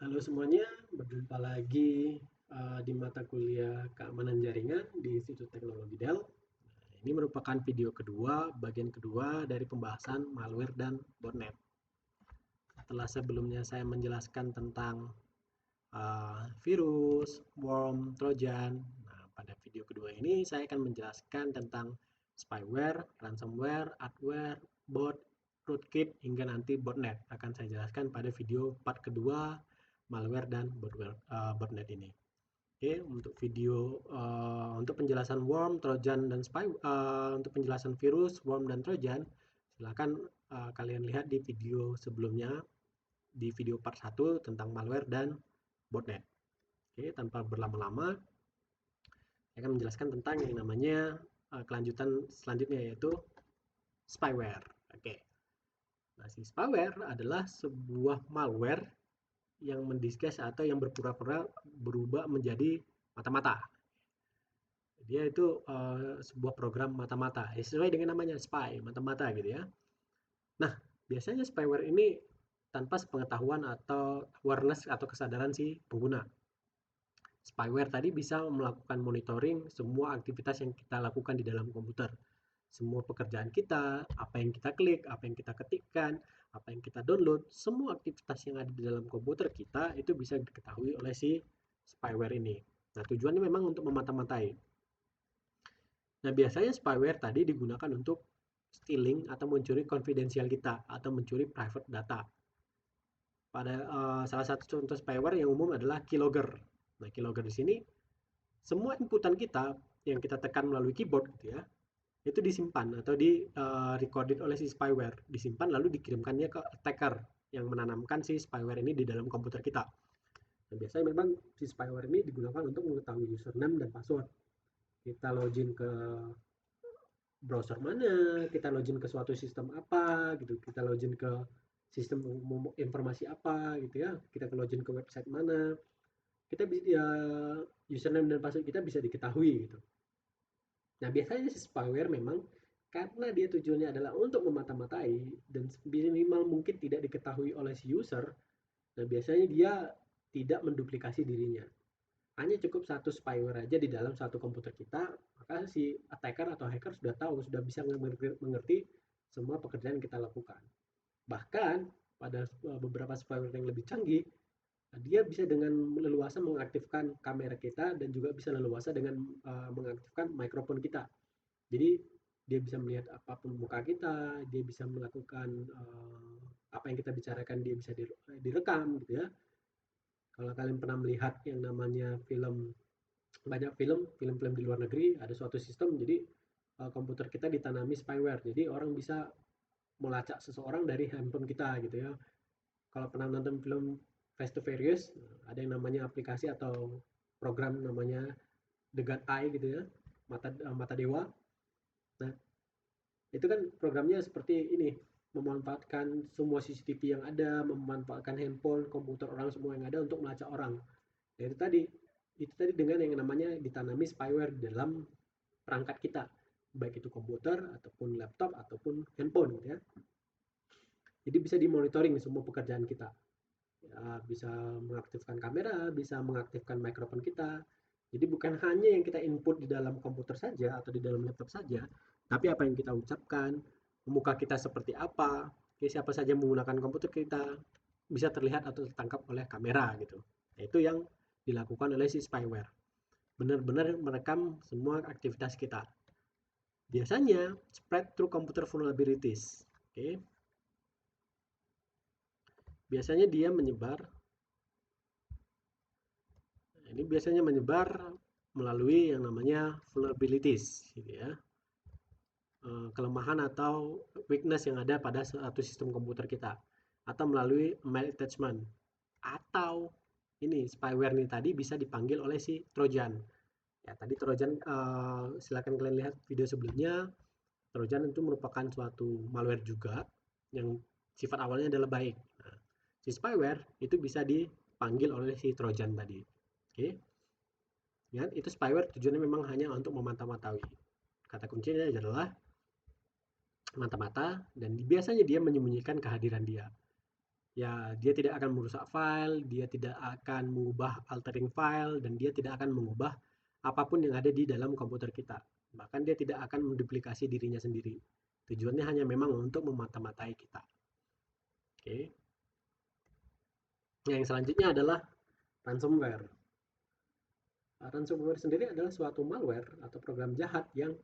Halo semuanya, berjumpa lagi di mata kuliah keamanan jaringan di Institut Teknologi Dell. Ini merupakan video kedua, bagian kedua dari pembahasan malware dan botnet. Setelah sebelumnya saya menjelaskan tentang virus, worm, trojan. Nah, pada video kedua ini saya akan menjelaskan tentang spyware, ransomware, adware, bot, rootkit, hingga nanti botnet. Akan saya jelaskan pada video part kedua malware dan botnet ini. Oke, untuk video untuk penjelasan worm, trojan, dan untuk penjelasan virus, worm, dan trojan, silakan kalian lihat di video sebelumnya, di video part 1 tentang malware dan botnet. Oke, tanpa berlama-lama, saya akan menjelaskan tentang yang namanya kelanjutan selanjutnya, yaitu spyware. Oke, nah si spyware adalah sebuah malware yang mendisguise atau yang berpura-pura berubah menjadi mata-mata. Dia itu sebuah program mata-mata, sesuai dengan namanya spy, mata-mata gitu ya. Nah, biasanya spyware ini tanpa sepengetahuan atau awareness atau kesadaran si pengguna. Spyware tadi bisa melakukan monitoring semua aktivitas yang kita lakukan di dalam komputer. Semua pekerjaan kita, apa yang kita klik, apa yang kita ketikkan, apa yang kita download, semua aktivitas yang ada di dalam komputer kita itu bisa diketahui oleh si spyware ini. Nah, tujuannya memang untuk memata-matai. Nah, biasanya spyware tadi digunakan untuk stealing atau mencuri konfidensial kita atau mencuri private data. Pada salah satu contoh spyware yang umum adalah keylogger. Nah, keylogger di sini semua inputan kita yang kita tekan melalui keyboard gitu ya, itu disimpan atau di recorded oleh si spyware, disimpan lalu dikirimkannya ke attacker yang menanamkan si spyware ini di dalam komputer kita. Nah, biasanya memang si spyware ini digunakan untuk mengetahui username dan password. Kita login ke browser mana, kita login ke suatu sistem apa gitu, kita login ke sistem informasi apa gitu ya, kita ke login ke website mana, kita ya, username dan password kita bisa diketahui gitu. Nah, biasanya si spyware memang karena dia tujuannya adalah untuk memata-matai dan minimal mungkin tidak diketahui oleh si user, nah biasanya dia tidak menduplikasi dirinya. Hanya cukup satu spyware aja di dalam satu komputer kita, maka si attacker atau hacker sudah tahu, sudah bisa mengerti semua pekerjaan yang kita lakukan. Bahkan pada beberapa spyware yang lebih canggih, dia bisa dengan leluasa mengaktifkan kamera kita dan juga bisa leluasa dengan mengaktifkan mikrofon kita. Jadi dia bisa melihat apapun muka kita, dia bisa melakukan apa yang kita bicarakan, dia bisa direkam gitu ya. Kalau kalian pernah melihat yang namanya banyak film-film di luar negeri, ada suatu sistem, jadi komputer kita ditanami spyware, jadi orang bisa melacak seseorang dari handphone kita gitu ya. Kalau pernah nonton film Fast and Furious, ada yang namanya aplikasi atau program namanya The God Eye gitu ya, mata dewa. Nah, itu kan programnya seperti ini, memanfaatkan semua CCTV yang ada, memanfaatkan handphone, komputer orang semua yang ada untuk melacak orang. Nah, itu tadi dengan yang namanya ditanami spyware di dalam perangkat kita, baik itu komputer ataupun laptop ataupun handphone gitu ya. Jadi bisa dimonitoring semua pekerjaan kita, ya, bisa mengaktifkan kamera, bisa mengaktifkan mikrofon kita. Jadi bukan hanya yang kita input di dalam komputer saja atau di dalam laptop saja, tapi apa yang kita ucapkan, muka kita seperti apa, siapa saja menggunakan komputer kita bisa terlihat atau tertangkap oleh kamera gitu. Nah, itu yang dilakukan oleh si spyware. Benar-benar merekam semua aktivitas kita. Biasanya spread through computer vulnerabilities. Oke. Biasanya dia menyebar. Ini biasanya menyebar melalui yang namanya vulnerabilities gitu ya. Kelemahan atau weakness yang ada pada satu sistem komputer kita, atau melalui mail attachment, atau ini spyware ini tadi bisa dipanggil oleh si trojan. Ya, tadi trojan silakan kalian lihat video sebelumnya. Trojan itu merupakan suatu malware juga yang sifat awalnya adalah baik. Nah, si spyware itu bisa dipanggil oleh si trojan tadi. Oke. Ya, itu spyware tujuannya memang hanya untuk memata-matai. Kata kuncinya adalah mata-mata, dan biasanya dia menyembunyikan kehadiran dia. Ya, dia tidak akan merusak file, dia tidak akan mengubah altering file, dan dia tidak akan mengubah apapun yang ada di dalam komputer kita. Bahkan dia tidak akan menduplikasi dirinya sendiri. Tujuannya hanya memang untuk memata-matai kita. Oke. Yang selanjutnya adalah ransomware. Ransomware sendiri adalah suatu malware atau program jahat yang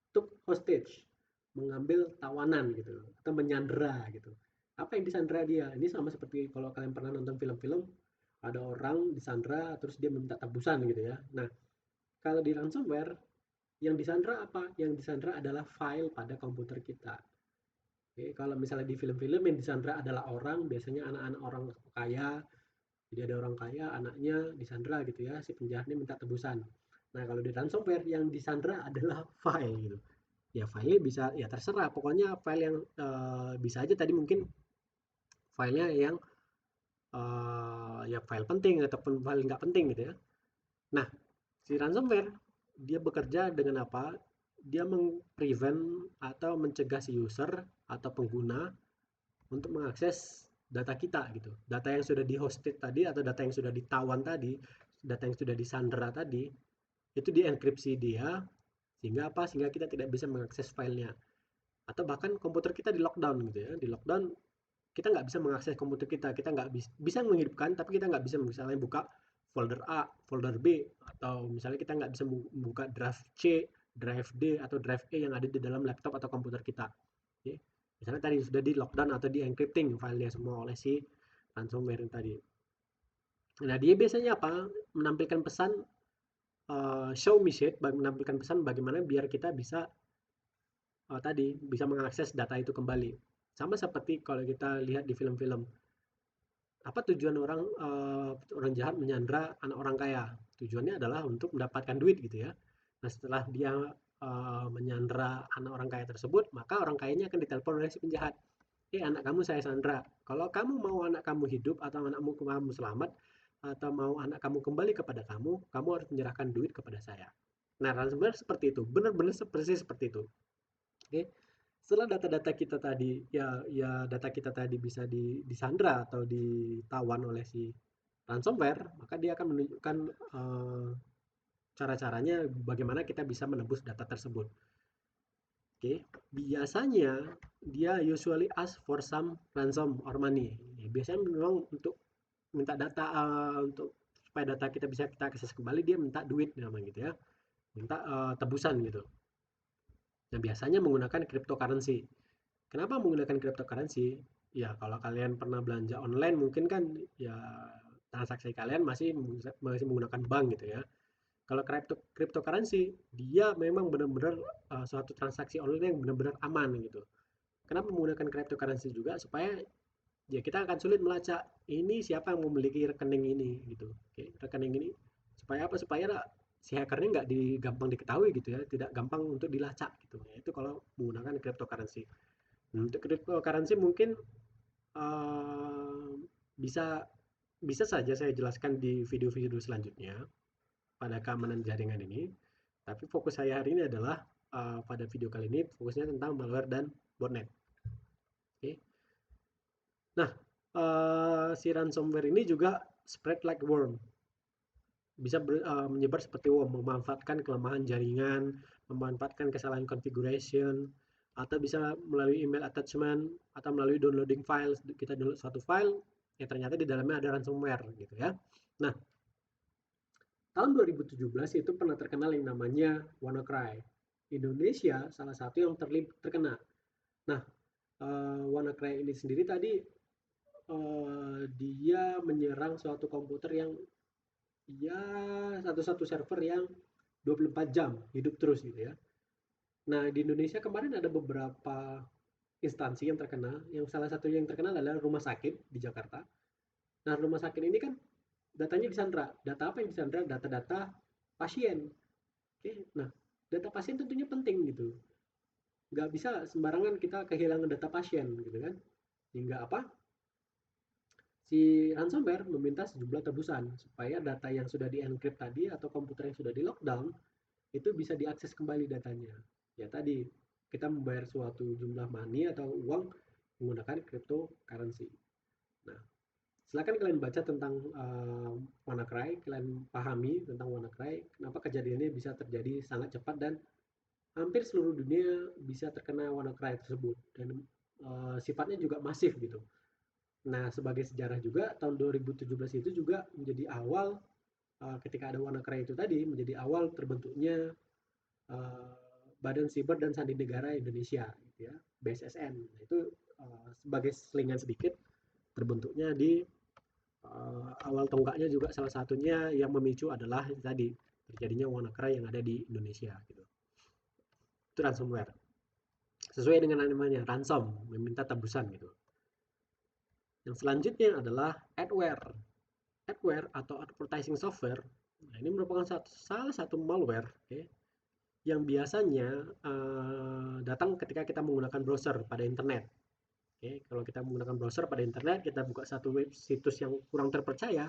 took hostage, mengambil tawanan gitu, atau menyandera gitu. Apa yang disandera dia? Ini sama seperti kalau kalian pernah nonton film-film, ada orang disandera terus dia minta tebusan gitu ya. Nah, kalau di ransomware yang disandera apa? Yang disandera adalah file pada komputer kita. Oke, kalau misalnya di film-film yang disandera adalah orang, biasanya anak-anak orang kaya. Jadi ada orang kaya, anaknya disandera gitu ya, si penjahatnya minta tebusan. Nah, kalau di ransomware yang disandera adalah file gitu. Ya filenya bisa, ya terserah, pokoknya file yang bisa aja tadi mungkin filenya yang ya file penting ataupun file nggak penting gitu ya. Nah, si ransomware dia bekerja dengan apa? Dia meng-prevent atau mencegah si user atau pengguna untuk mengakses data kita gitu. Data yang sudah di-hosted tadi atau data yang sudah ditawan tadi, data yang sudah disandera tadi, itu dienkripsi dia sehingga apa? Sehingga kita tidak bisa mengakses filenya. Atau bahkan komputer kita di lockdown gitu ya. Di lockdown kita nggak bisa mengakses komputer kita, kita nggak bisa menghidupkan, tapi kita nggak bisa misalnya buka folder A, folder B, atau misalnya kita nggak bisa membuka drive C, drive D, atau drive E yang ada di dalam laptop atau komputer kita. Oke. Misalnya tadi sudah di lockdown atau di encrypting filenya semua oleh si ransomware yang tadi. Nah, dia biasanya apa? Menampilkan pesan show message, menampilkan pesan bagaimana biar kita bisa tadi bisa mengakses data itu kembali. Sama seperti kalau kita lihat di film-film. Apa tujuan orang jahat menyandra anak orang kaya? Tujuannya adalah untuk mendapatkan duit gitu ya. Nah, setelah dia menyandra anak orang kaya tersebut, maka orang kayanya akan ditelepon oleh si penjahat. Anak kamu saya sandra. Kalau kamu mau anak kamu hidup atau anakmu kamu selamat atau mau anak kamu kembali kepada kamu, kamu harus menyerahkan duit kepada saya. Nah, sebenarnya seperti itu, benar-benar persis seperti itu. Oke, setelah data-data kita tadi ya data kita tadi bisa disandra atau ditawan oleh si ransomware, maka dia akan menunjukkan cara-caranya bagaimana kita bisa menebus data tersebut. Oke, biasanya dia usually ask for some ransom or money. Ya, biasanya memang untuk minta data untuk supaya data kita bisa kita akses kembali, dia minta duit namanya gitu ya, minta tebusan gitu. Nah, biasanya menggunakan cryptocurrency. Kenapa menggunakan cryptocurrency? Ya, kalau kalian pernah belanja online mungkin kan ya transaksi kalian masih menggunakan bank gitu ya. Kalau cryptocurrency dia memang benar-benar suatu transaksi online yang benar-benar aman gitu. Kenapa menggunakan cryptocurrency juga supaya ya kita akan sulit melacak ini siapa yang memiliki rekening ini gitu. Oke, rekening ini supaya apa? Supaya si hackernya nggak gampang diketahui gitu ya, tidak gampang untuk dilacak gitu. Ya, itu kalau menggunakan cryptocurrency. Untuk cryptocurrency mungkin uh, bisa bisa saja saya jelaskan di video-video selanjutnya pada keamanan jaringan ini. Tapi fokus saya hari ini adalah pada video kali ini fokusnya tentang malware dan botnet. Oke. Nah, si ransomware ini juga spread like worm. Bisa menyebar seperti worm, memanfaatkan kelemahan jaringan, memanfaatkan kesalahan configuration, atau bisa melalui email attachment, atau melalui downloading file. Kita download suatu file, ya ternyata di dalamnya ada ransomware gitu ya. Nah, tahun 2017 itu pernah terkenal yang namanya WannaCry. Indonesia salah satu yang terkena. Nah, WannaCry ini sendiri tadi dia menyerang suatu komputer yang ya satu server yang 24 jam hidup terus gitu ya. Nah, di Indonesia kemarin ada beberapa instansi yang terkena. Yang salah satu yang terkenal adalah rumah sakit di Jakarta. Nah, rumah sakit ini kan datanya disandra. Data apa yang disandra? Data-data pasien. Oke, nah data pasien tentunya penting gitu. Nggak bisa sembarangan kita kehilangan data pasien gitu kan. Hingga apa? Si ransomware meminta sejumlah tebusan supaya data yang sudah di-encrypt tadi atau komputer yang sudah di lockdown itu bisa diakses kembali datanya. Ya tadi kita membayar suatu jumlah money atau uang menggunakan cryptocurrency. Nah, silakan kalian baca tentang WannaCry, kalian pahami tentang WannaCry, kenapa kejadiannya bisa terjadi sangat cepat dan hampir seluruh dunia bisa terkena WannaCry tersebut dan sifatnya juga masif gitu. Nah, sebagai sejarah juga tahun 2017 itu juga menjadi awal ketika ada WannaCry itu tadi menjadi awal terbentuknya uh, Badan Siber dan Sandi Negara Indonesia gitu ya, BSSN. Nah, itu sebagai selingan sedikit terbentuknya di awal tonggaknya juga salah satunya yang memicu adalah tadi terjadinya WannaCry yang ada di Indonesia gitu. Itu ransomware. Sesuai dengan namanya ransom, meminta tebusan gitu. Yang selanjutnya adalah adware. Adware atau advertising software. Nah, ini merupakan salah satu malware, okay, yang biasanya datang ketika kita menggunakan browser pada internet. Okay, kalau kita menggunakan browser pada internet, kita buka satu web situs yang kurang terpercaya,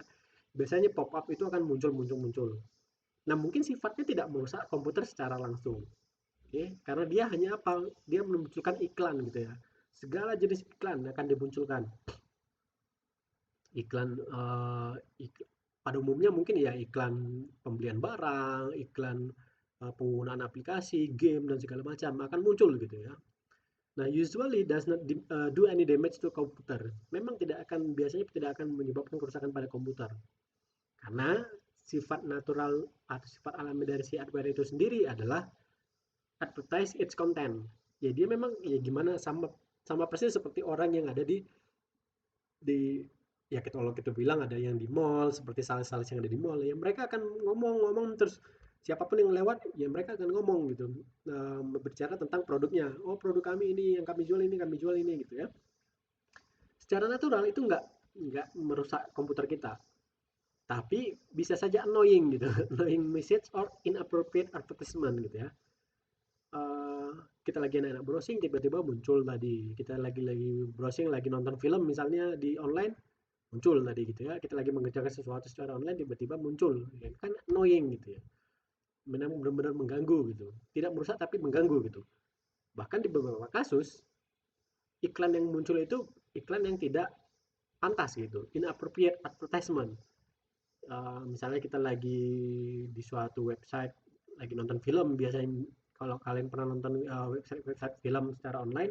biasanya pop-up itu akan muncul. Nah, mungkin sifatnya tidak merusak komputer secara langsung. Okay, karena dia hanya apa? Dia memunculkan iklan gitu ya. Segala jenis iklan akan dimunculkan. Iklan pada umumnya mungkin ya iklan pembelian barang, iklan penggunaan aplikasi, game dan segala macam akan muncul gitu ya. Nah, usually does not do any damage to computer. Memang biasanya tidak akan menyebabkan kerusakan pada komputer. Karena sifat natural atau sifat alami dari si adware itu sendiri adalah advertise its content. Ya dia memang ya gimana sama sama persis seperti orang yang ada di ya kita kalau kita bilang ada yang di mall seperti sales-sales yang ada di mall ya mereka akan ngomong terus siapapun yang lewat ya mereka akan ngomong gitu berbicara tentang produknya, oh produk kami ini yang kami jual ini gitu ya. Secara natural itu nggak merusak komputer kita, tapi bisa saja annoying gitu annoying message or inappropriate advertisement gitu ya. uh, kita lagi enak-enak browsing tiba-tiba muncul tadi kita lagi browsing lagi nonton film misalnya di online muncul tadi gitu ya, kita lagi mengerjakan sesuatu secara online tiba-tiba muncul ya, kan annoying gitu ya, memang benar-benar mengganggu gitu, tidak merusak tapi mengganggu gitu. Bahkan di beberapa kasus iklan yang muncul itu iklan yang tidak pantas gitu, inappropriate advertisement. Misalnya kita lagi di suatu website lagi nonton film biasanya, kalau kalian pernah nonton website film secara online,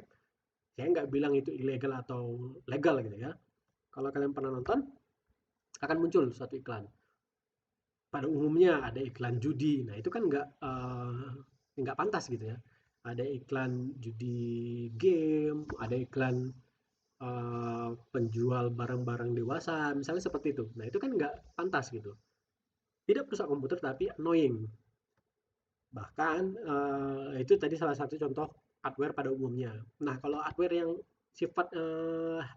saya nggak bilang itu ilegal atau legal gitu ya, kalau kalian pernah nonton akan muncul suatu iklan. Pada umumnya ada iklan judi. Nah, itu kan nggak pantas gitu ya. Ada iklan judi game, ada iklan penjual barang-barang dewasa, misalnya seperti itu. Nah, itu kan nggak pantas gitu. Tidak merusak komputer tapi annoying. Bahkan itu tadi salah satu contoh hardware pada umumnya. Nah, kalau hardware yang sifat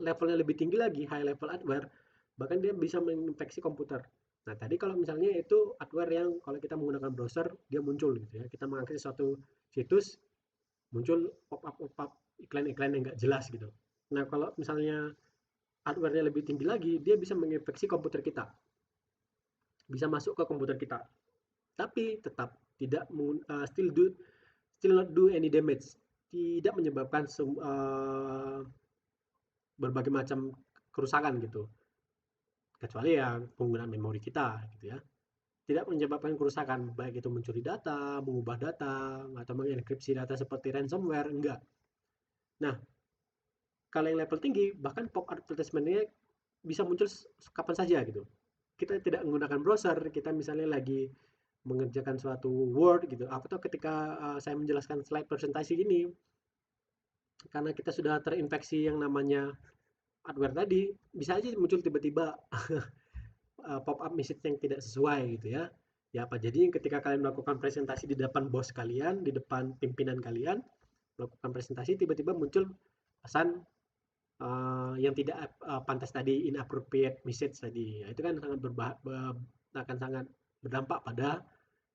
levelnya lebih tinggi lagi, high level hardware, bahkan dia bisa menginfeksi komputer. Nah, tadi kalau misalnya itu hardware yang kalau kita menggunakan browser, dia muncul gitu ya. Kita mengakses suatu situs, muncul pop-up iklan-iklan yang nggak jelas gitu. Nah, kalau misalnya hardware-nya lebih tinggi lagi, dia bisa menginfeksi komputer kita. Bisa masuk ke komputer kita. Tapi tetap tidak still not do any damage. Tidak menyebabkan berbagai macam kerusakan gitu. Kecuali ya penggunaan memori kita gitu ya. Tidak menyebabkan kerusakan, baik itu mencuri data, mengubah data, atau mengenkripsi data seperti ransomware, enggak. Nah, kalau yang level tinggi, bahkan pop advertisement-nya bisa muncul kapan saja gitu. Kita tidak menggunakan browser, kita misalnya lagi mengerjakan suatu Word gitu, atau ketika saya menjelaskan slide presentasi ini, karena kita sudah terinfeksi yang namanya hardware tadi, bisa aja muncul tiba-tiba pop-up message yang tidak sesuai gitu ya. Ya apa jadinya ketika kalian melakukan presentasi di depan bos kalian, di depan pimpinan kalian, melakukan presentasi tiba-tiba muncul pesan yang tidak pantas tadi, inappropriate message tadi. Ya, itu kan akan sangat berdampak pada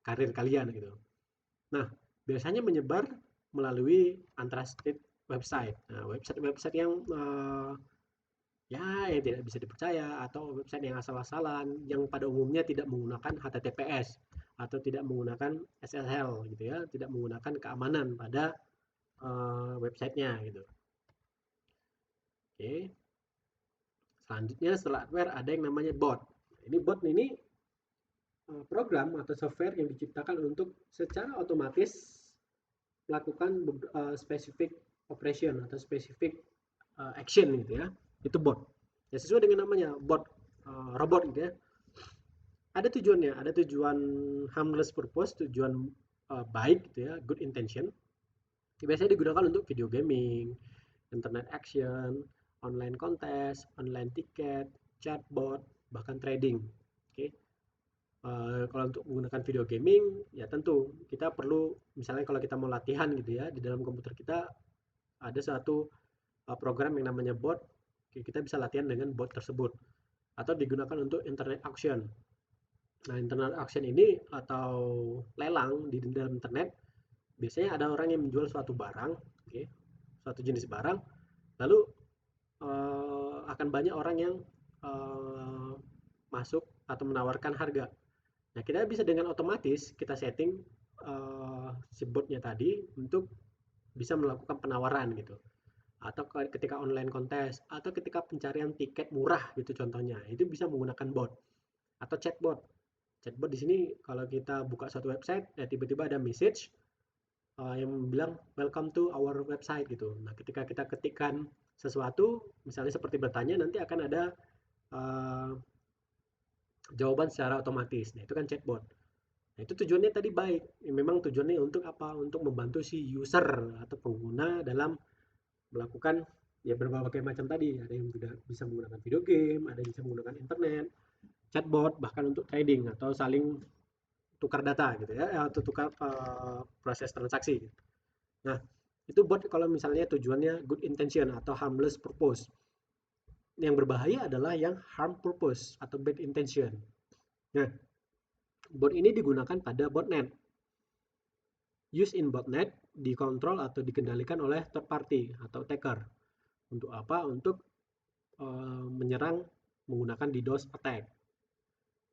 karir kalian gitu. Nah, biasanya menyebar melalui untrusted website. Nah, website-website yang ya yang tidak bisa dipercaya atau website yang asal-asalan yang pada umumnya tidak menggunakan HTTPS atau tidak menggunakan SSL gitu ya, tidak menggunakan keamanan pada websitenya gitu. Oke. Selanjutnya setelah adware ada yang namanya bot. Ini bot ini program atau software yang diciptakan untuk secara otomatis melakukan specific operation atau specific action gitu ya. Itu bot. Ya sesuai dengan namanya bot, robot gitu ya. Ada tujuannya, ada tujuan harmless purpose, tujuan baik gitu ya, good intention. Biasanya digunakan untuk video gaming, internet action, online contest, online ticket, chatbot, bahkan trading. Oke. Kalau untuk menggunakan video gaming, ya tentu kita perlu, misalnya kalau kita mau latihan gitu ya, di dalam komputer kita ada satu program yang namanya bot, kita bisa latihan dengan bot tersebut. Atau digunakan untuk internet auction. Nah, internet auction ini atau lelang di dalam internet, biasanya ada orang yang menjual suatu barang, okay, suatu jenis barang, lalu akan banyak orang yang masuk atau menawarkan harga. Nah, kita bisa dengan otomatis kita setting si botnya tadi untuk bisa melakukan penawaran gitu. Atau ketika online kontes, atau ketika pencarian tiket murah gitu contohnya, itu bisa menggunakan bot atau chatbot. Chatbot di sini kalau kita buka suatu website, ya tiba-tiba ada message yang bilang welcome to our website gitu. Nah, ketika kita ketikkan sesuatu, misalnya seperti bertanya, nanti akan ada uh, jawaban secara otomatis. Nah, itu kan chatbot. Nah, itu tujuannya tadi baik. Memang tujuannya untuk apa? Untuk membantu si user atau pengguna dalam melakukan ya berbagai macam tadi. Ada yang bisa menggunakan video game, ada yang bisa menggunakan internet, chatbot, bahkan untuk trading atau saling tukar data gitu ya, atau tukar proses transaksi. Nah, itu bot kalau misalnya tujuannya good intention atau harmless purpose. Yang berbahaya adalah yang harm purpose atau bad intention. Nah, bot ini digunakan pada botnet. Use in botnet dikontrol atau dikendalikan oleh third party atau attacker. Untuk apa? Untuk menyerang menggunakan DDoS attack.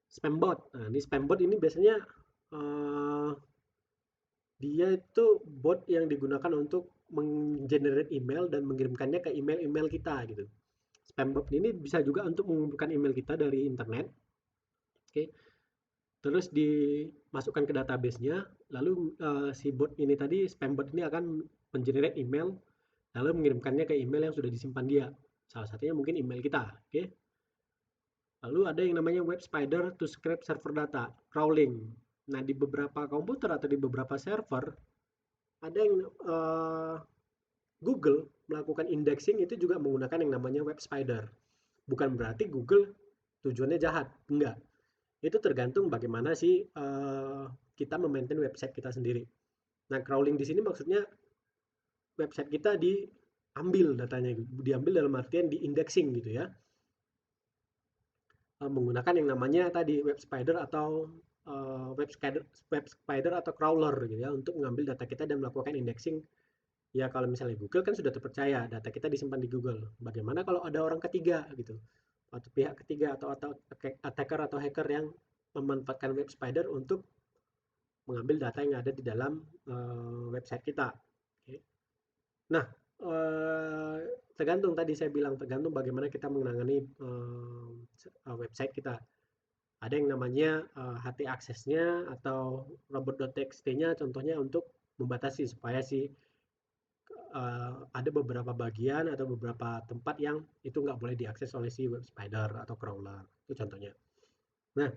Spam bot. Nah, ini spam bot ini biasanya dia itu bot yang digunakan untuk menggenerate email dan mengirimkannya ke email-email kita gitu. Spam bot ini bisa juga untuk mengumpulkan email kita dari internet. Oke. Terus dimasukkan ke database-nya, lalu si bot ini tadi, spam bot ini akan mengenerate email lalu mengirimkannya ke email yang sudah disimpan dia. Salah satunya mungkin email kita, oke. Lalu ada yang namanya web spider to scrape server data, crawling. Nah, di beberapa komputer atau di beberapa server ada yang Google melakukan indexing itu juga menggunakan yang namanya web spider. Bukan berarti Google tujuannya jahat, enggak. Itu tergantung bagaimana sih kita memaintain website kita sendiri. Nah, crawling di sini maksudnya website kita diambil datanya, diambil dalam artian di indexing gitu ya. Menggunakan yang namanya tadi web spider atau web spider atau crawler gitu ya untuk mengambil data kita dan melakukan indexing. Ya kalau misalnya Google kan sudah terpercaya data kita disimpan di Google. Bagaimana kalau ada orang ketiga gitu atau pihak ketiga atau attacker atau hacker yang memanfaatkan web spider untuk mengambil data yang ada di dalam website kita. Oke. Nah, tergantung tadi saya bilang tergantung bagaimana kita menangani website kita. Ada yang namanya HT aksesnya atau robot.txt-nya contohnya untuk membatasi supaya si ada beberapa bagian atau beberapa tempat yang itu nggak boleh diakses oleh si web spider atau crawler. Itu contohnya. Nah,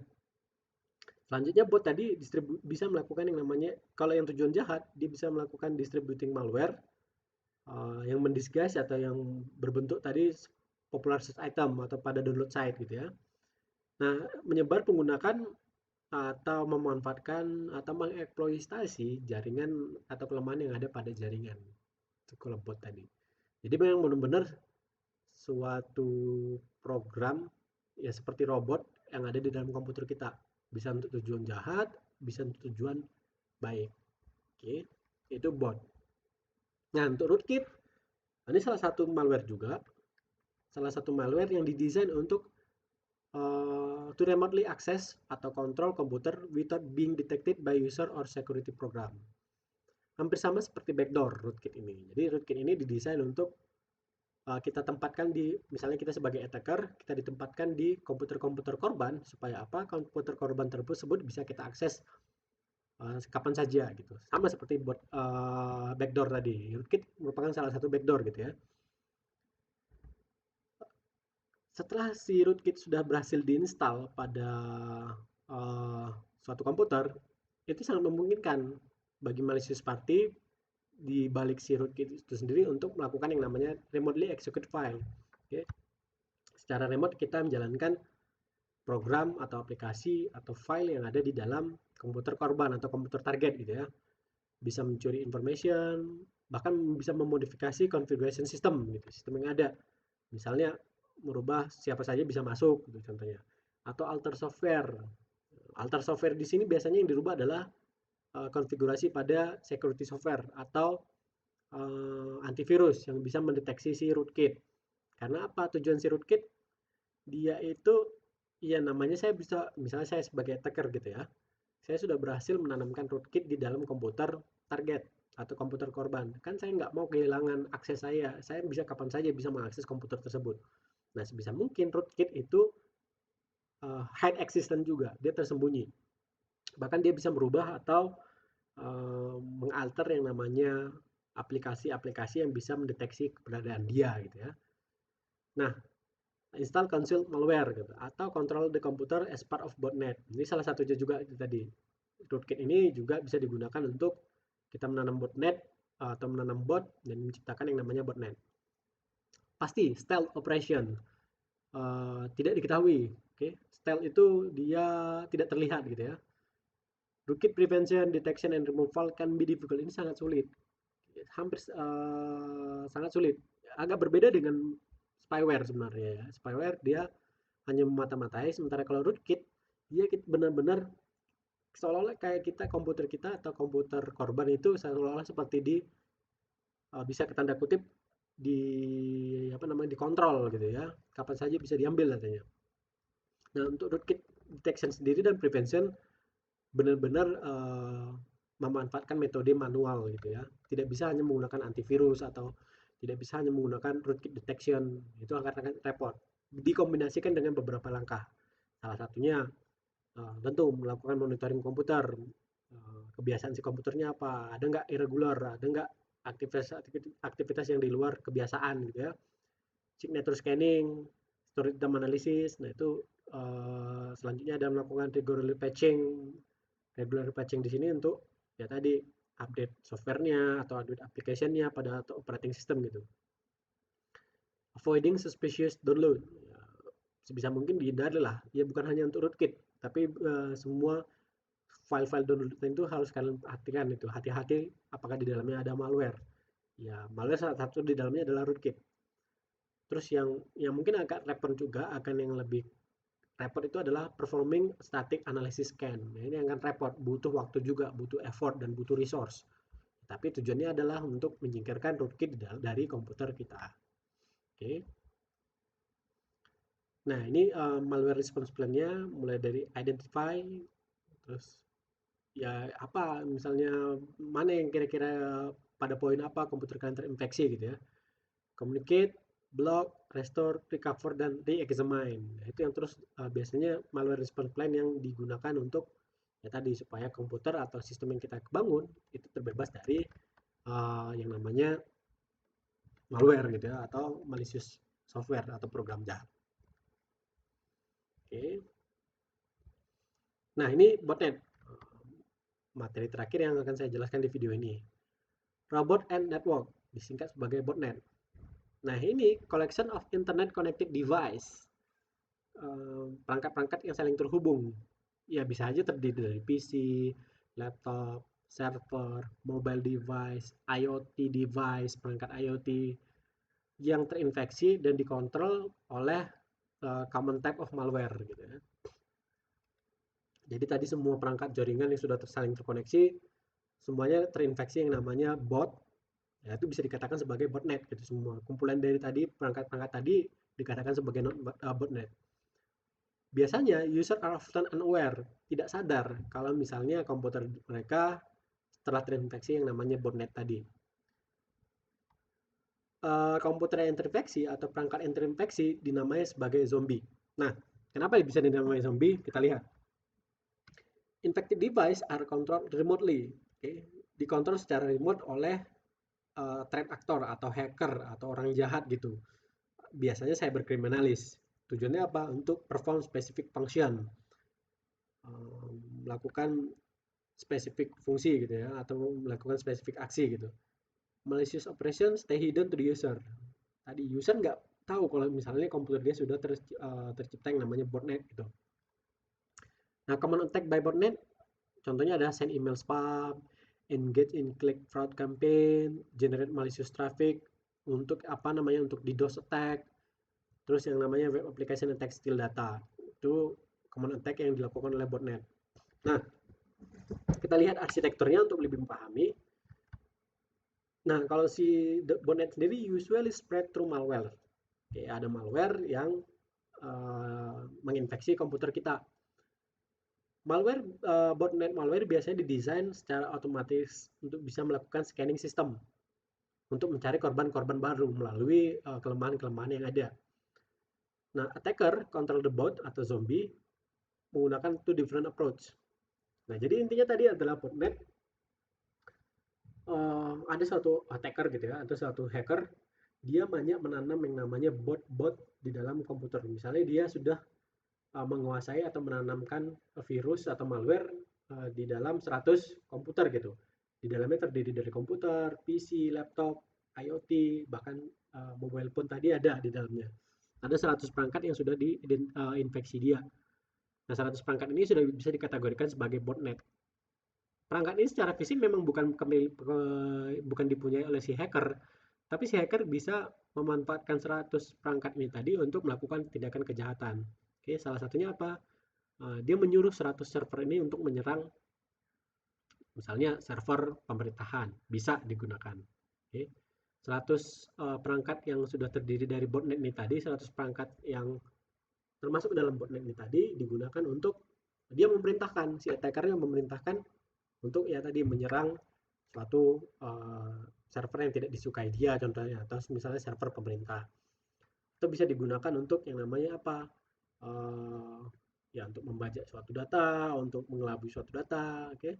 selanjutnya bot tadi bisa melakukan yang namanya, kalau yang tujuan jahat, dia bisa melakukan distributing malware yang mendisguise atau yang berbentuk tadi popular search item atau pada download site gitu ya. Nah, menyebar menggunakan atau memanfaatkan atau mengeksploitasi jaringan atau kelemahan yang ada pada jaringan. Itu kalau bot tadi. Jadi memang benar-benar suatu program ya seperti robot yang ada di dalam komputer kita. Bisa untuk tujuan jahat, bisa untuk tujuan baik. Oke, itu bot. Nah, untuk rootkit, ini salah satu malware juga. Salah satu malware yang didesain untuk to remotely access atau control komputer without being detected by user or security program. Hampir sama seperti backdoor rootkit ini. Jadi rootkit ini didesain untuk kita tempatkan misalnya kita sebagai attacker, kita ditempatkan di komputer-komputer korban, supaya apa? Komputer korban tersebut bisa kita akses kapan saja gitu. Sama seperti buat backdoor tadi. Rootkit merupakan salah satu backdoor gitu ya. Setelah si rootkit sudah berhasil diinstal pada uh, suatu komputer, itu sangat memungkinkan bagi malicious party di balik si rootkit itu sendiri untuk melakukan yang namanya remotely execute file. Oke. Secara remote kita menjalankan program atau aplikasi atau file yang ada di dalam komputer korban atau komputer target gitu ya. Bisa mencuri information, bahkan bisa memodifikasi configuration system gitu, sistem yang ada. Misalnya merubah siapa saja bisa masuk gitu contohnya. Atau alter software. Alter software di sini biasanya yang dirubah adalah konfigurasi pada security software atau antivirus yang bisa mendeteksi si rootkit. Karena apa tujuan si rootkit? Dia itu ya namanya saya bisa misalnya saya sebagai attacker gitu ya. Saya sudah berhasil menanamkan rootkit di dalam komputer target atau komputer korban. Kan saya nggak mau kehilangan akses saya. Saya bisa kapan saja bisa mengakses komputer tersebut. Nah, sebisa mungkin rootkit itu hide existence juga, dia tersembunyi. Bahkan dia bisa merubah atau mengalter yang namanya aplikasi-aplikasi yang bisa mendeteksi keberadaan dia gitu ya. Nah, install console malware gitu atau control the computer as part of botnet. Ini salah satunya juga itu tadi. Rootkit ini juga bisa digunakan untuk kita menanam botnet atau menanam bot dan menciptakan yang namanya botnet. Pasti stealth operation tidak diketahui. Oke, stealth itu dia tidak terlihat gitu ya. Rootkit prevention, detection, and removal can be difficult. Ini sangat sulit, hampir sangat sulit. Agak berbeda dengan spyware sebenarnya ya. Spyware dia hanya memata-matai, sementara kalau rootkit dia benar-benar seolah-olah kayak komputer kita atau komputer korban itu seolah-olah seperti bisa tanda kutip di apa namanya dikontrol gitu ya. Kapan saja bisa diambil katanya. Nah, untuk rootkit detection sendiri dan prevention benar-benar memanfaatkan metode manual gitu ya. Tidak bisa hanya menggunakan antivirus atau tidak bisa hanya menggunakan rootkit detection. Itu akan repot. Dikombinasikan dengan beberapa langkah. Salah satunya tentu melakukan monitoring komputer. Kebiasaan si komputernya apa? Ada nggak irregular? Ada nggak aktivitas yang di luar kebiasaan gitu ya. Signature scanning, storage data analysis. Nah, itu selanjutnya ada melakukan regular patching di sini untuk ya tadi update softwarenya atau update application-nya pada operating system gitu. Avoiding suspicious download. Ya, sebisa mungkin dihindari lah. Ya bukan hanya untuk rootkit, tapi semua file-file download itu harus kalian perhatikan itu. Hati-hati apakah di dalamnya ada malware. Ya, malware salah satu di dalamnya adalah rootkit. Terus yang mungkin agak repot juga akan yang lebih repot itu adalah performing static analysis scan. Nah, ini akan repot, butuh waktu juga, butuh effort dan butuh resource. Tapi tujuannya adalah untuk menyingkirkan rootkit dari komputer kita. Oke. Nah, ini malware response plan-nya mulai dari identify, terus ya apa misalnya mana yang kira-kira pada poin apa komputer kalian terinfeksi gitu ya. Communicate, block, restore, recover, dan re-examine. Nah, itu yang terus biasanya malware response plan yang digunakan untuk ya tadi supaya komputer atau sistem yang kita bangun itu terbebas dari yang namanya malware gitu ya atau malicious software atau program jahat. Oke. Nah, ini botnet. Materi terakhir yang akan saya jelaskan di video ini. Robot and Network, disingkat sebagai botnet. Nah, ini collection of internet connected device. Perangkat-perangkat yang saling terhubung. Ya, bisa aja terdiri dari PC, laptop, server, mobile device, IoT device, perangkat IoT yang terinfeksi dan dikontrol oleh common type of malware gitu ya. Jadi tadi semua perangkat jaringan yang sudah saling terkoneksi semuanya terinfeksi yang namanya bot. Ya, itu bisa dikatakan sebagai botnet gitu semua. Kumpulan dari tadi perangkat-perangkat tadi dikatakan sebagai botnet. Biasanya user are often unaware, tidak sadar kalau misalnya komputer mereka telah terinfeksi yang namanya botnet tadi. komputer yang terinfeksi atau perangkat yang terinfeksi dinamai sebagai zombie. Nah, kenapa bisa dinamai zombie? Kita lihat. Infected device are controlled remotely. Okay. Dikontrol secara remote oleh threat actor atau hacker atau orang jahat gitu. Biasanya cybercriminalis. Tujuannya apa? Untuk perform specific function. Melakukan spesifik fungsi gitu ya, atau melakukan spesifik aksi gitu. Malicious operation stay hidden to the user. Tadi user nggak tahu kalau misalnya komputer dia sudah tercipta yang namanya botnet gitu. Nah, common attack by botnet contohnya ada send email spam, engage in click fraud campaign, generate malicious traffic, untuk apa namanya, untuk DDoS attack, terus yang namanya web application attack steal data. Itu common attack yang dilakukan oleh botnet. Nah, kita lihat arsitekturnya untuk lebih memahami. Nah, kalau si botnet sendiri usually spread through malware. Oke, ada malware yang menginfeksi komputer kita. Malware, botnet malware biasanya didesain secara otomatis untuk bisa melakukan scanning sistem untuk mencari korban-korban baru melalui kelemahan-kelemahan yang ada. Nah, attacker control the bot atau zombie menggunakan two different approach. Nah, jadi intinya tadi adalah botnet ada suatu attacker gitu ya, atau suatu hacker, dia banyak menanam yang namanya bot-bot di dalam komputer. Misalnya dia sudah menguasai atau menanamkan virus atau malware di dalam 100 komputer gitu. Di dalamnya terdiri dari komputer, PC, laptop, IoT, bahkan mobile phone tadi ada di dalamnya. Ada 100 perangkat yang sudah diinfeksi dia. Nah, 100 perangkat ini sudah bisa dikategorikan sebagai botnet. Perangkat ini secara fisik memang bukan dipunyai oleh si hacker, tapi si hacker bisa memanfaatkan 100 perangkat ini tadi untuk melakukan tindakan kejahatan. Oke, salah satunya apa? Dia menyuruh 100 server ini untuk menyerang misalnya server pemerintahan, bisa digunakan. Oke. 100 perangkat yang sudah terdiri dari botnet ini tadi, 100 perangkat yang termasuk dalam botnet ini tadi digunakan untuk dia memerintahkan, si attackernya memerintahkan untuk ya tadi menyerang suatu server yang tidak disukai dia contohnya, atau misalnya server pemerintah. Itu bisa digunakan untuk yang namanya apa? Ya untuk membajak suatu data, untuk mengelabui suatu data, oke.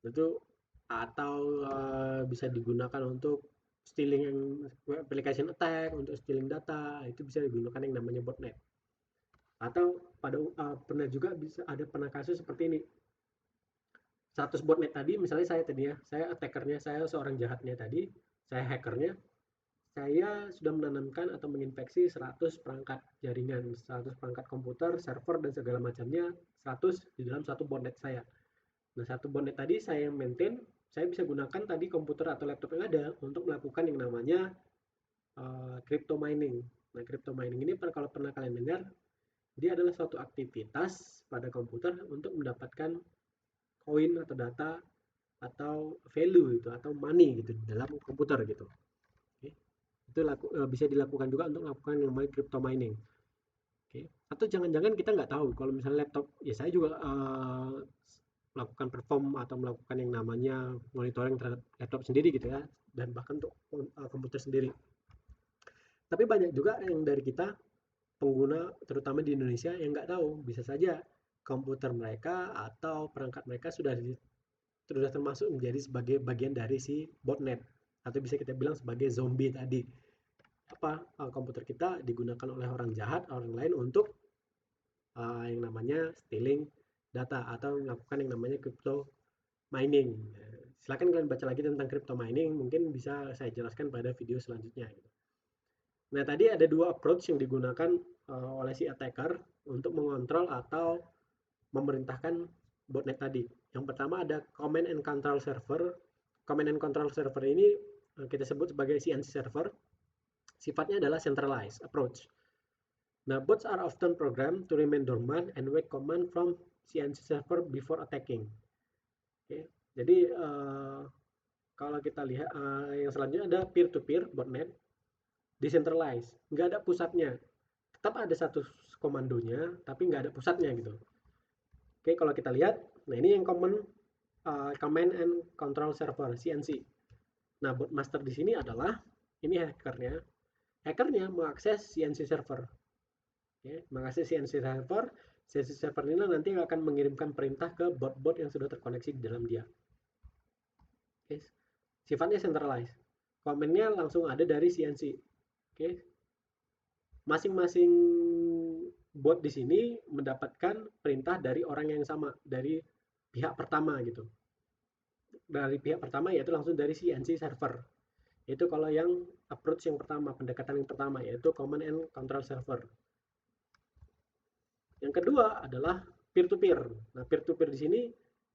Itu atau bisa digunakan untuk stealing web application attack, untuk stealing data, itu bisa digunakan yang namanya botnet. Atau pernah juga pernah kasus seperti ini. 100 botnet tadi, misalnya saya tadi ya, saya attackernya, saya seorang jahatnya tadi, saya hackernya, saya sudah menanamkan atau menginfeksi 100 perangkat jaringan, 100 perangkat komputer, server, dan segala macamnya, 100 di dalam satu botnet saya. Nah, satu botnet tadi saya maintain, saya bisa gunakan tadi komputer atau laptop yang ada untuk melakukan yang namanya crypto mining. Nah, crypto mining ini kalau pernah kalian dengar, dia adalah suatu aktivitas pada komputer untuk mendapatkan koin atau data atau value itu atau money gitu di dalam komputer gitu. Oke. Itu bisa dilakukan juga untuk melakukan yang namanya crypto mining. Oke. Atau jangan-jangan kita nggak tahu kalau misalnya laptop, ya saya juga melakukan perform atau melakukan yang namanya monitoring terhadap laptop sendiri gitu ya, dan bahkan untuk komputer sendiri. Tapi banyak juga yang dari kita pengguna terutama di Indonesia yang nggak tahu, bisa saja komputer mereka atau perangkat mereka sudah termasuk menjadi sebagai bagian dari si botnet, atau bisa kita bilang sebagai zombie tadi. Komputer kita digunakan oleh orang jahat, orang lain untuk yang namanya stealing data atau melakukan yang namanya crypto mining. Silakan kalian baca lagi tentang crypto mining, mungkin bisa saya jelaskan pada video selanjutnya. Nah, tadi ada dua approach yang digunakan oleh si attacker untuk mengontrol atau memerintahkan botnet tadi. Yang pertama ada command and control server. Command and control server ini kita sebut sebagai CNC server. Sifatnya adalah centralized approach. Nah, bots are often programmed to remain dormant and wait command from CNC server before attacking. Oke. Jadi kalau kita lihat yang selanjutnya ada peer-to-peer botnet, decentralized, nggak ada pusatnya. Tetap ada satu komandonya, tapi nggak ada pusatnya gitu. Oke, kalau kita lihat, nah ini yang command and control server CNC. Nah, bot master di sini adalah ini hackernya. Hackernya mengakses CNC server. Oke, mengakses CNC server. CNC server ini nanti akan mengirimkan perintah ke bot-bot yang sudah terkoneksi di dalam dia. Oke, sifatnya centralized. Komennya langsung ada dari CNC. Oke, masing-masing bot di sini mendapatkan perintah dari orang yang sama, dari pihak pertama gitu. Dari pihak pertama yaitu langsung dari CNC server. Itu kalau yang approach yang pertama, pendekatan yang pertama yaitu command and control server. Yang kedua adalah peer to peer. Nah, peer to peer di sini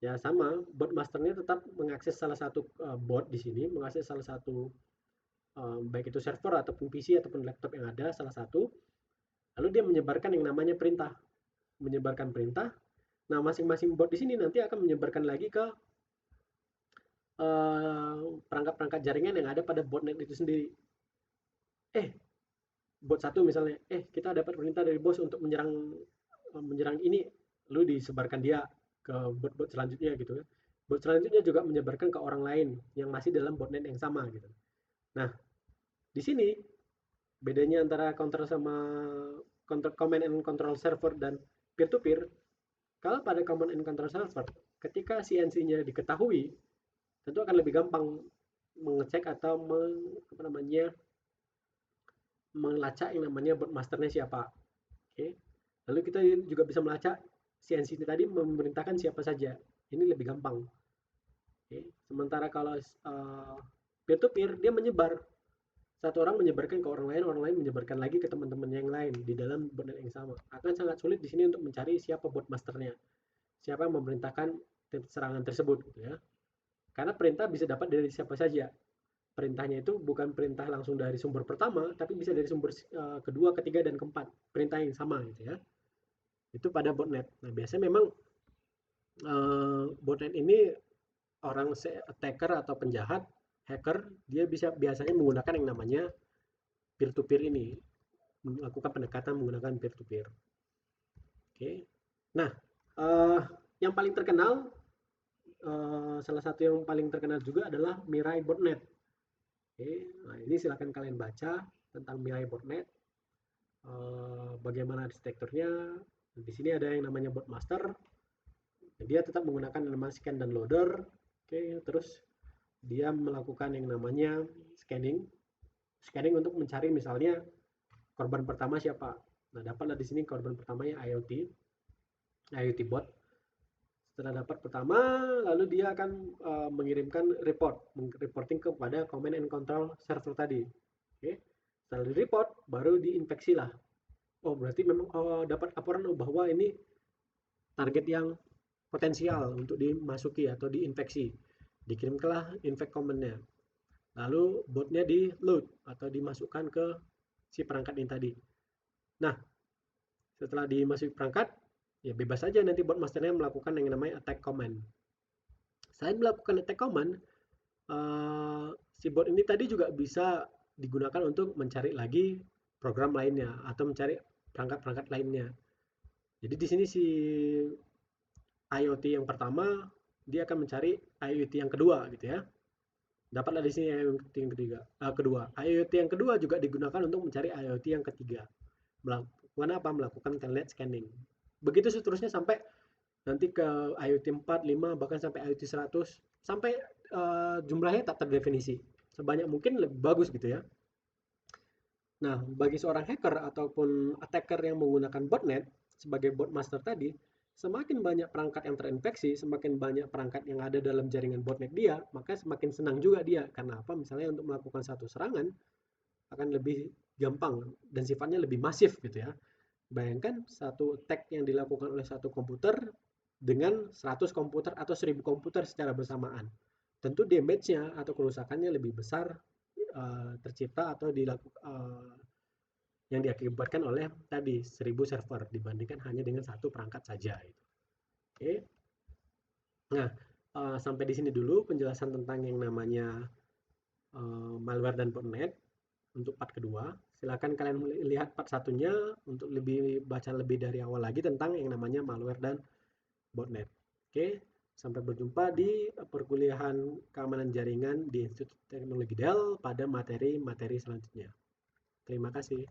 ya sama, bot masternya tetap mengakses salah satu bot di sini, mengakses salah satu baik itu server ataupun PC ataupun laptop yang ada salah satu. Lalu dia menyebarkan yang namanya perintah. Menyebarkan perintah. Nah, masing-masing bot di sini nanti akan menyebarkan lagi ke perangkat-perangkat jaringan yang ada pada botnet itu sendiri. Bot satu misalnya, kita dapat perintah dari bos untuk menyerang ini, lalu disebarkan dia ke bot-bot selanjutnya gitu ya. Bot selanjutnya juga menyebarkan ke orang lain yang masih dalam botnet yang sama gitu. Nah, di sini bedanya antara counter sama command and control server dan peer to peer. Kalau pada command and control server, ketika CNC-nya diketahui, tentu akan lebih gampang mengecek atau melacak yang namanya bot masternya siapa. Oke. Lalu kita juga bisa melacak CNC tadi memerintahkan siapa saja. Ini lebih gampang. Oke. Sementara kalau peer to peer dia menyebar. Satu orang menyebarkan ke orang lain menyebarkan lagi ke teman-teman yang lain di dalam botnet yang sama. Akan sangat sulit di sini untuk mencari siapa bot masternya. Siapa yang memerintahkan serangan tersebut gitu ya. Karena perintah bisa dapat dari siapa saja. Perintahnya itu bukan perintah langsung dari sumber pertama, tapi bisa dari sumber kedua, ketiga, dan keempat. Perintah yang sama gitu ya. Itu pada botnet. Nah, biasanya memang botnet ini orang attacker atau penjahat, hacker, dia biasanya menggunakan yang namanya peer to peer ini, melakukan pendekatan menggunakan peer to peer. Oke. Nah, uh, yang paling terkenal, salah satu yang paling terkenal juga adalah Mirai botnet. Oke, nah ini silakan kalian baca tentang Mirai botnet, bagaimana arsitekturnya. Di sini ada yang namanya bot master. Dia tetap menggunakan nama scan dan loader. Oke, terus dia melakukan yang namanya scanning untuk mencari misalnya korban pertama siapa. Nah, dapatlah di sini korban pertamanya IoT bot. Setelah dapat pertama, lalu dia akan mengirimkan reporting kepada command and control server tadi. Oke. Setelah di report, baru diinfeksi lah. Oh, berarti memang dapat laporan bahwa ini target yang potensial untuk dimasuki atau diinfeksi. Dikirimkanlah infect command-nya. Lalu botnya di load atau dimasukkan ke si perangkat ini tadi. Nah, setelah dimasuki perangkat, ya bebas saja nanti bot masternya melakukan yang namanya attack command. Selain melakukan attack command, si bot ini tadi juga bisa digunakan untuk mencari lagi program lainnya atau mencari perangkat-perangkat lainnya. Jadi di sini si IoT yang pertama dia akan mencari IoT yang kedua gitu ya. Dapatlah di sini IoT yang kedua. IoT yang kedua juga digunakan untuk mencari IoT yang ketiga. Melakukan apa? Melakukan telnet scanning. Begitu seterusnya sampai nanti ke IoT 4, 5, bahkan sampai IoT 100, sampai jumlahnya tak terdefinisi. Sebanyak mungkin lebih bagus gitu ya. Nah, bagi seorang hacker ataupun attacker yang menggunakan botnet sebagai bot master tadi, semakin banyak perangkat yang terinfeksi, semakin banyak perangkat yang ada dalam jaringan botnet dia, maka semakin senang juga dia. Karena apa? Misalnya untuk melakukan satu serangan akan lebih gampang dan sifatnya lebih masif gitu ya. Bayangkan satu attack yang dilakukan oleh satu komputer dengan 100 komputer atau 1000 komputer secara bersamaan. Tentu damage-nya atau kerusakannya lebih besar tercipta atau yang diakibatkan oleh tadi 1000 server dibandingkan hanya dengan satu perangkat saja. Oke. Nah, sampai di sini dulu penjelasan tentang yang namanya malware dan botnet untuk part kedua. Silakan kalian lihat part satunya untuk lebih baca lebih dari awal lagi tentang yang namanya malware dan botnet. Oke. Sampai berjumpa di perkuliahan keamanan jaringan di Institut Teknologi Dell pada materi-materi selanjutnya. Terima kasih.